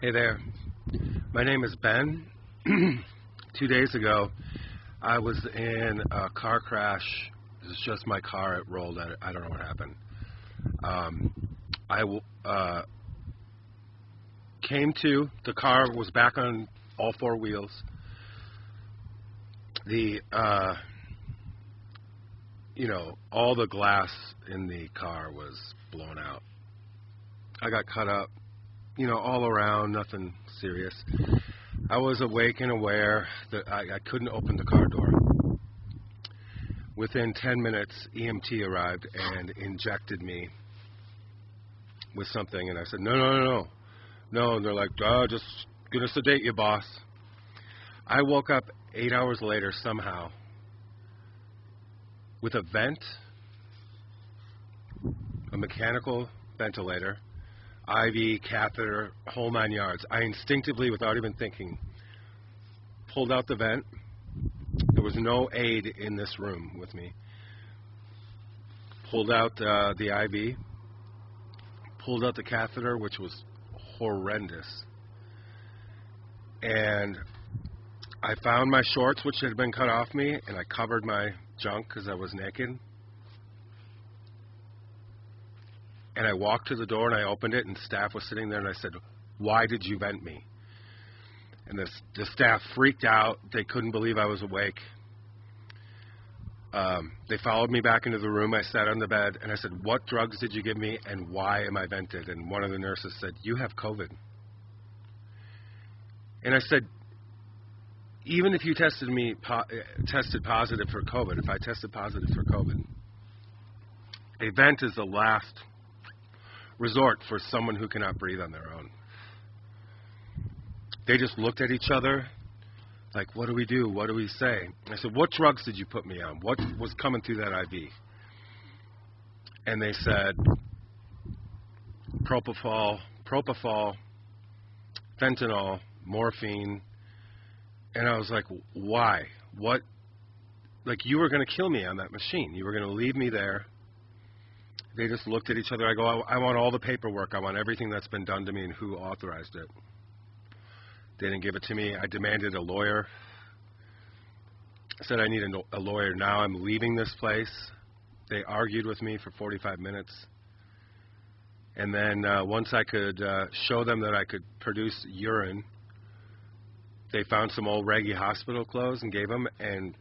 Hey there, my name is Ben. 2 days ago, I was in a car crash. It was just my car, it rolled. I don't know what happened. I came to, the car was back on all four wheels. All the glass in the car was blown out. I got cut up, all around, nothing serious. I was awake and aware that I couldn't open the car door. Within 10 minutes, EMT arrived and injected me with something, and I said, no. And they're like, just gonna sedate you, boss. I woke up 8 hours later somehow with a vent, a mechanical ventilator, IV, catheter, whole 9 yards. I instinctively, without even thinking, pulled out the vent. There was no aide in this room with me. Pulled out the IV, pulled out the catheter, which was horrendous. And I found my shorts, which had been cut off me, and I covered my junk because I was naked. And I walked to the door and I opened it, and staff was sitting there, and I said, "Why did you vent me?" And the staff freaked out. They couldn't believe I was awake. They followed me back into the room. I sat on the bed, and I said, "What drugs did you give me, and why am I vented?" And one of the nurses said, "You have COVID." And I said, even if you tested positive for COVID, if I tested positive for COVID, a vent is the last resort for someone who cannot breathe on their own. They just looked at each other like, what do we do? What do we say? I said, "What drugs did you put me on? What was coming through that IV?" And they said, propofol, fentanyl, morphine. And I was like, why? What? Like, you were going to kill me on that machine. You were going to leave me there. They just looked at each other. I go, I want all the paperwork. I want everything that's been done to me and who authorized it. They didn't give it to me. I demanded a lawyer. I said I need a lawyer now. I'm leaving this place. They argued with me for 45 minutes. And then once I could show them that I could produce urine, they found some old raggy hospital clothes and gave them, and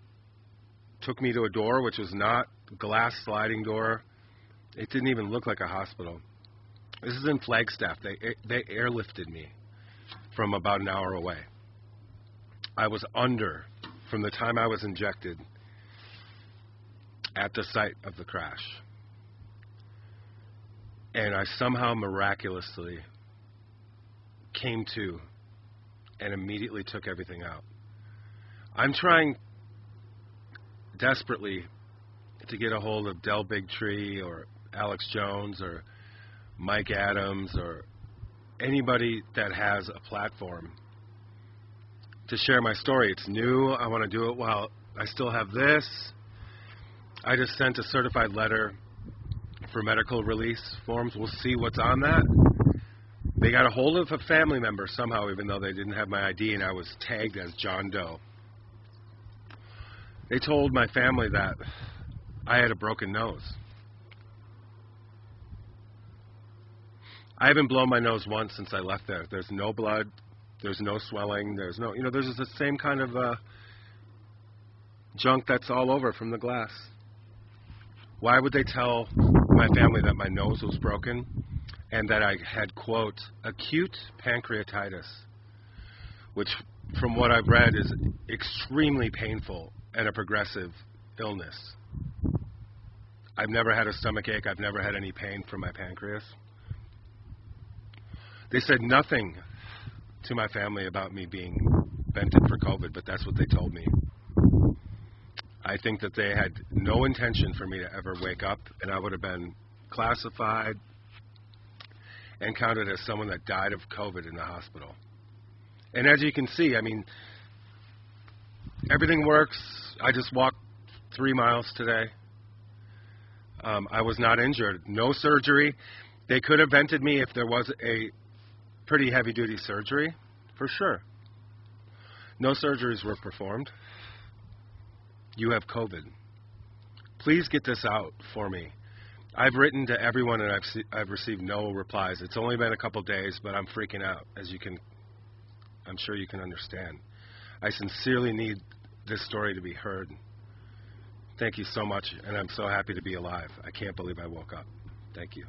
took me to a door, which was not a glass sliding door. It didn't even look like a hospital. This is in Flagstaff. They airlifted me from about an hour away. I was under from the time I was injected at the site of the crash. And I somehow miraculously came to and immediately took everything out. I'm trying desperately to get a hold of Del Bigtree or Alex Jones or Mike Adams or anybody that has a platform to share my story. It's new. I want to do it while I still have this. I just sent a certified letter for medical release forms. We'll see what's on that. They got a hold of a family member somehow, even though they didn't have my ID, and I was tagged as John Doe. They told my family that I had a broken nose. I haven't blown my nose once since I left there. There's no blood. There's no swelling. There's just the same kind of junk that's all over from the glass. Why would they tell my family that my nose was broken and that I had, quote, acute pancreatitis, which from what I've read is extremely painful and a progressive illness. I've never had a stomach ache. I've never had any pain from my pancreas. They said nothing to my family about me being vented for COVID, but that's what they told me. I think that they had no intention for me to ever wake up, and I would have been classified and counted as someone that died of COVID in the hospital. And as you can see, I mean, everything works. I just walked 3 miles today. I was not injured. No surgery. They could have vented me if there was pretty heavy-duty surgery, for sure. No surgeries were performed. You have COVID. Please get this out for me. I've written to everyone and I've received no replies. It's only been a couple days, but I'm freaking out, I'm sure you can understand. I sincerely need this story to be heard. Thank you so much, and I'm so happy to be alive. I can't believe I woke up. Thank you.